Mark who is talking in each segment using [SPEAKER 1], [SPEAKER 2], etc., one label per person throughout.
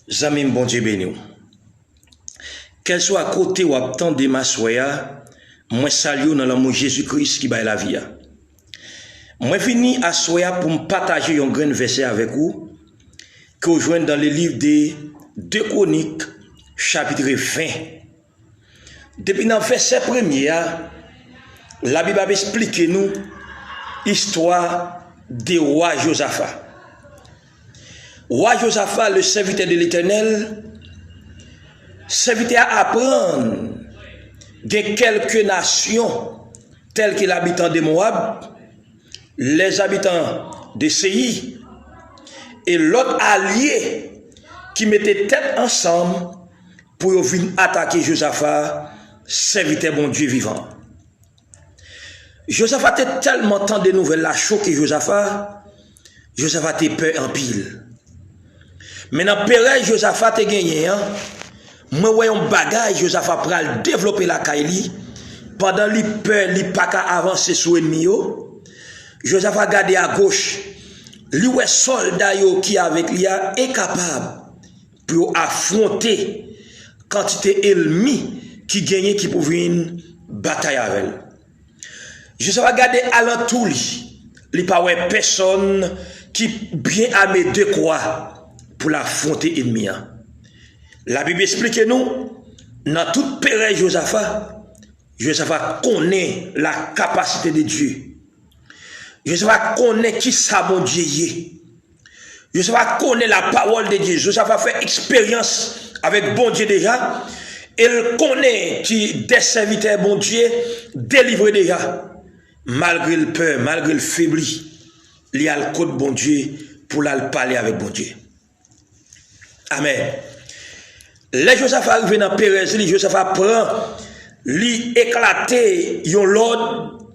[SPEAKER 1] Zamim bon Dieu béni. Quel soit à côté ou à temps de ma soya, moi salue dans l'amour Jésus-Christ qui baille la vie. Moi fini à soya pour me partager un grand verset avec vous que vous joignez dans le livre des 2 Chroniques chapitre 20. Depuis dans le verset premier, la Bible explique nous l'histoire de roi Josaphat. Roi Josaphat, le serviteur de l'Éternel, serviteur à apprendre de quelques nations telles que les habitants de Moab, les habitants de Séir et l'autre allié qui mettait tête ensemble pour venir attaquer Josaphat, serviteur bon Dieu vivant. Josaphat était tellement tant de nouvelles là choqué Josaphat était peur en pile. Maintenant, père Josaphat te gagné, moi voyons bagage Josaphat pral développer la Kaili pendant li peur li pas ka avancer sur ennemi yo. Josaphat gardé à gauche, li ouais soldat yo qui avec lui est capable pour affronter quantité ennemi qui gagne qui pour une bataille avec. Josaphat gardé alentour li pas ouais personne qui bien armé de quoi pour l'affronter ennemi. La Bible explique nous, dans toute période Josaphat connaît la capacité de Dieu. Josaphat connaît qui ça bon Dieu est. Josaphat connaît la parole de Dieu. Josaphat fait expérience avec bon Dieu déjà. Il connaît qui des serviteurs bon Dieu délivré déjà. Malgré le peur, malgré le faibli, il y a le code bon Dieu pour aller parler avec bon Dieu. Amen. Les Josaphat arrivent dans Pérez, Josaphat prend, lui éclater yon l'ordre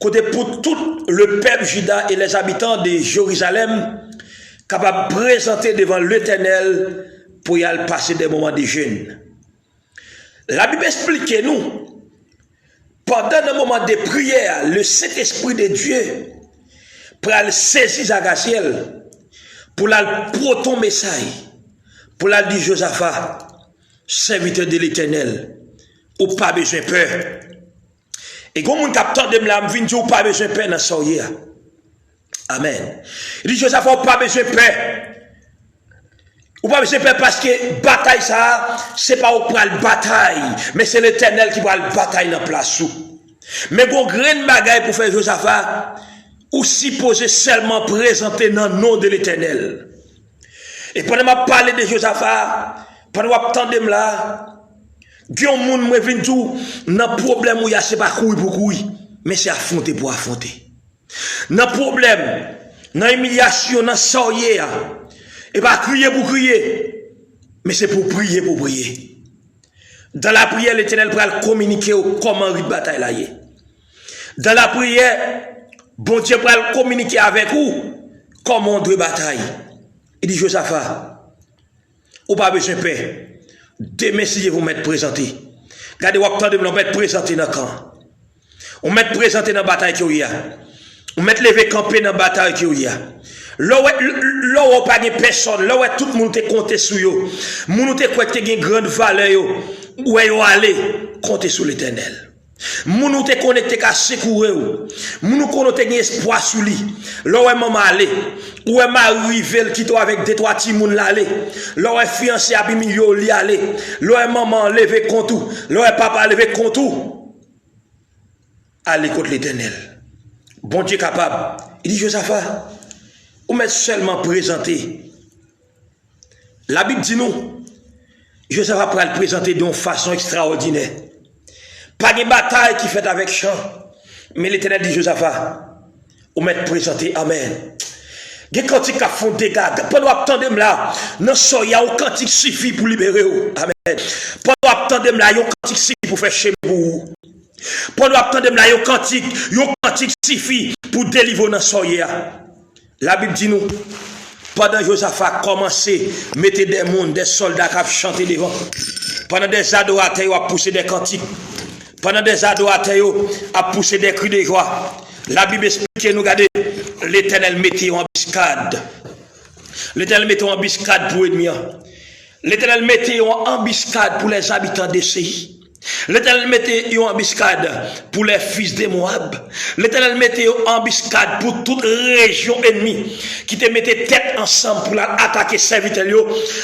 [SPEAKER 1] côté pour tout le peuple Juda et les habitants de Jérusalem capable de présenter devant l'Éternel pour y aller passer des moments de jeûne. La Bible explique nous, pendant un moment de prière, le Saint-Esprit de Dieu pour aller saisir Zagasiel, pour aller proton message. Pour la dire Josaphat, serviteur de l'Éternel, ou pas besoin de peur. Et quand mon capteur de me vient dire ou pas besoin de peur dans ce soir. Amen. Il dit Josaphat, ou pas besoin de peur. Ou pas besoin de peur parce que bataille ça, c'est pas au pral bataille, mais c'est l'Éternel qui va le bataille dans place sous. Mais bon grain bagaille pour faire Josaphat, ou si poser seulement présenter dans le nom de l'Éternel. Et pendant que je parle de Josaphat, pendant que je attends là, Dieu moun mwen vinn tou nan problème où y a c'est pas courir pour courir, mais c'est affronter pour affronter. Nan problème, nan humiliation, nan soyer, et pas crier pour crier, mais c'est pour prier pour prier. Dans la prière, l'Éternel va communiquer comment la bataille là est. Dans la prière, bon Dieu va communiquer avec vous comment on doit bataille. Il dit Josaphat, ou pas besoin de paix. Demain, si vous mettez présenté. Regardez, vous attendez, vous mettez présenté dans le camp. On met présenté dans la bataille qu'il y a. On met levé camper dans la bataille qu'il y a. Là où pas de personne, là où tout le monde te compté sur vous. Moun te croit que une grande valeur, où est aller compter sur l'Éternel. Moun te connecté qu'à secourir ou. Moun connecté gen espoir sur lui. Là où maman aller, où est mari rivel qui toi avec deux trois petits moun là aller. Là où est fiancé abimilio li aller. Là où est maman lever compte tout. Là où est papa lever compte tout. Aller contre l'Éternel. Bon Dieu capable. Il dit Josaphat, ou met seulement présenté. La Bible dit nous, Josaphat va le présenter d'une façon extraordinaire. Pas de bataille qui fait avec chant. Mais l'Éternel dit Josaphat, ou mettre présenté, amen. Des cantiques qui font des dégâts. Pendant attendre là, non soya un cantique suffit pour libérer vous. Amen. Pendant attendre là, un cantique suffit pour faire chez vous. Pendant attendre là, un cantique suffit pour délivrer dans soya. La Bible dit nous, pendant Josaphat commencé, mettez des mondes, des soldats qui chanté devant. Pendant des adorateurs à pousser des cantiques. Pendant des adorateurs à pousser des cris de joie. La Bible explique nous, regardez, l'Éternel mettait en embuscade. L'Éternel mettait en embuscade pour ennemi. L'Éternel mettait en embuscade pour les habitants des pays. L'Éternel mettait en embuscade pour les fils de Moab. L'Éternel mettait en embuscade pour toute région ennemie qui te mettait tête ensemble pour attaquer serviteurs.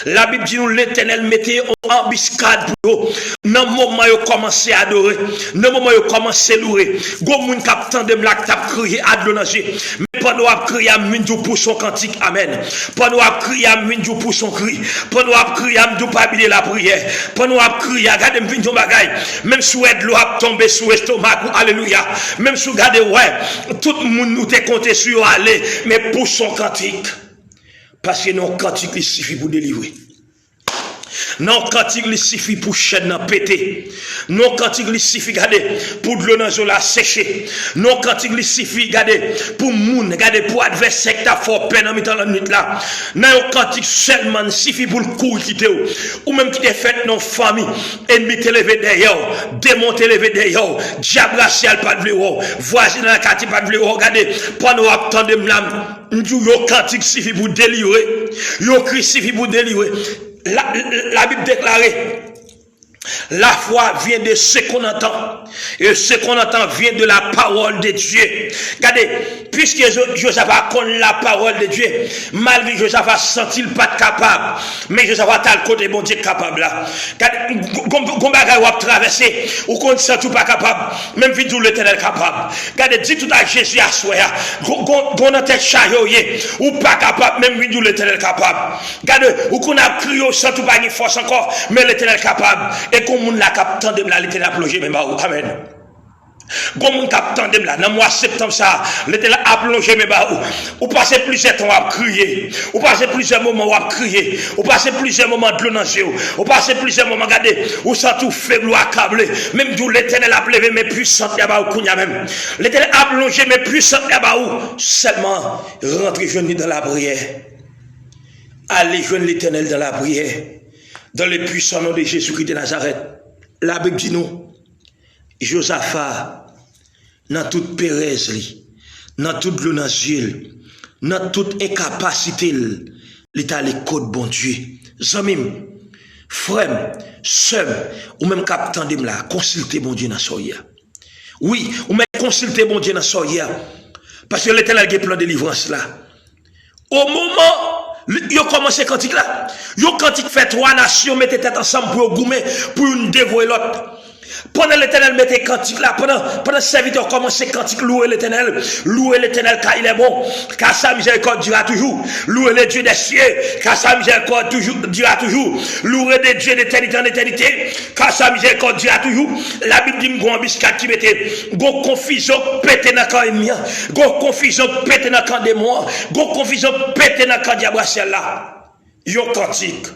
[SPEAKER 1] La Bible dit nous l'Éternel mettait en embuscade pour eux. Dans le moment où ils commencé à adorer, dans le moment où ils commencé à louer, go moun k'ap tande m la t'a crié à l'onager. Mais pendant à crier à Mindou pour son cantique, amen. Pendant à crier à Mindou pour son cri, pendant à crier à Mindou pas oublier la prière, pendant à crier à garder Mindou bagay. Même si l'eau a tombé sous l'estomac, alléluia. Même si regardez, ouais, tout le monde nous est compté sur aller, mais pour son cantique. Parce que non cantique, il suffit pour délivrer. Non cantique, il suffit pour chaîne péter. Non cantique, il suffit, regardez, pour de l'eau dans la sécher. Non cantique, il suffit, regardez, pour moun, regardez, pour adversaire qui t'a fort peine en mettant la nuit là. Non cantique seulement, il suffit pour le coup quitter ou même qui t'est fait non famille, ennemi t'est levé derrière, démon t'est levé derrière, diable racial pas de vléo, voisin dans la quartier pas de vléo, regardez, pendant attendre m'lam, yo cantique suffit pour délivrer, yo cri suffit pour délivrer. La Bible déclarait, la foi vient de ce qu'on entend. Et ce qu'on entend vient de la parole de Dieu. Regardez, puisque Josaphat connaît la parole de Dieu, malgré Josaphat senti pas capable, mais Josaphat a le côté bon Dieu capable là. Quand bagay ou traverser, ou qu'on ne sent tout pas capable, même vite tout l'Éternel capable. Regardez, dis tout à Jésus à soi, qu'on a tête chayoye, ou pas capable, même vite tout l'Éternel capable. Regardez, ou qu'on a crié sans tout pas ni force encore, mais l'Éternel capable. Et comme on l'a capté de là, l'Éternel a plongé même bas. Amen. Comme on capte de là, dans le mois de septembre, ça, l'Éternel a plongé mes bas. Ou passez plusieurs temps à crier. Ou passez plusieurs moments à crier. Ou passez plusieurs moments de l'eau dans les yeux. Ou passez plusieurs moments, regardez, ou sans tout faible ou accablé. Même d'où l'Éternel a levé mes puissantes là-bas ou même. L'Éternel a plongé mes puissantes là-bas ou seulement rentrer jeune dans la prière. Allez joindre l'Éternel dans la prière. Dans le puissant nom de Jésus-Christ de Nazareth. La Bible dit nous, Josaphat, dans toute pérèse, dans toute l'onagile, dans toute incapacité, il est à l'écoute bon Dieu. Zamim, frère, sœur, ou même capitaine de là, consultez bon Dieu dans soya. Oui, ou même consultez bon Dieu dans soya. Parce que l'Éternel a un plan de délivrance là. Au moment yo commencé cantique là. Yo cantique fait 3 nations mettez tête ensemble pour goumer pour une dévouer l'autre. Pendant l'Éternel mettait cantique là, pendant serviteur commençait cantique louer l'Éternel car il est bon, car sa miséricorde dira toujours. Louer le Dieu des cieux, car sa miséricorde dira toujours. Louer le Dieu d'éternité en éternité, car sa miséricorde dira toujours. La Bible dit m'gon embuscade qui mettait go confusion pété dans camp ennemi, go confusion pété dans camp démon, go confusion pété dans camp diable là. Yo cantique.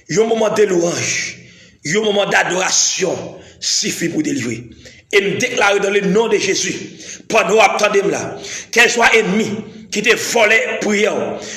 [SPEAKER 1] Yo moment de louange, yo moment d'adoration. Suffit pour délivrer. Et me déclarer dans le nom de Jésus, pendant attendez là, qu'elle soit ennemi qui te volé prière,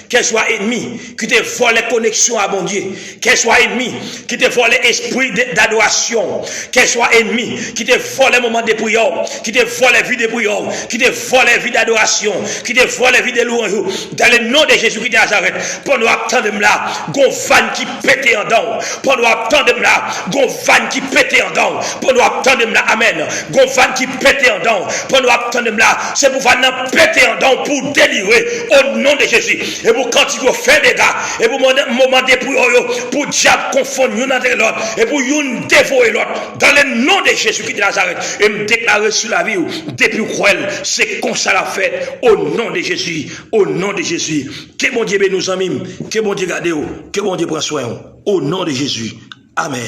[SPEAKER 1] qu'elle soit ennemi qui te volé connexion à mon Dieu, qu'elle soit ennemi qui te volé esprit d'adoration, qu'elle soit ennemi qui te volé moment de prière, qui te volé vie de prière, qui te volé vie d'adoration, qui te volé vie de louange, dans le nom de Jésus-Christ de Nazareth, pendant attendez là, gon van qui pète en dents, pendant attendez là, gon van qui pète en dents, pendant attendez là, amen, gon van qui pète en dents, pendant attendez là, c'est pour van péter en dents pour délivrer au nom de Jésus. Et pour quand il faut faire des gars, et pour moment de pour diable confondre l'un avec l'autre, et pour une dévorer l'autre, dans le nom de Jésus-Christ de Nazareth, et me déclarer sur la vie, depuis cruel, c'est comme ça la fête, au nom de Jésus, au nom de Jésus. Que bon Dieu bénisse nos amis, que bon Dieu garde, que bon Dieu prenne soin, au nom de Jésus. Amen.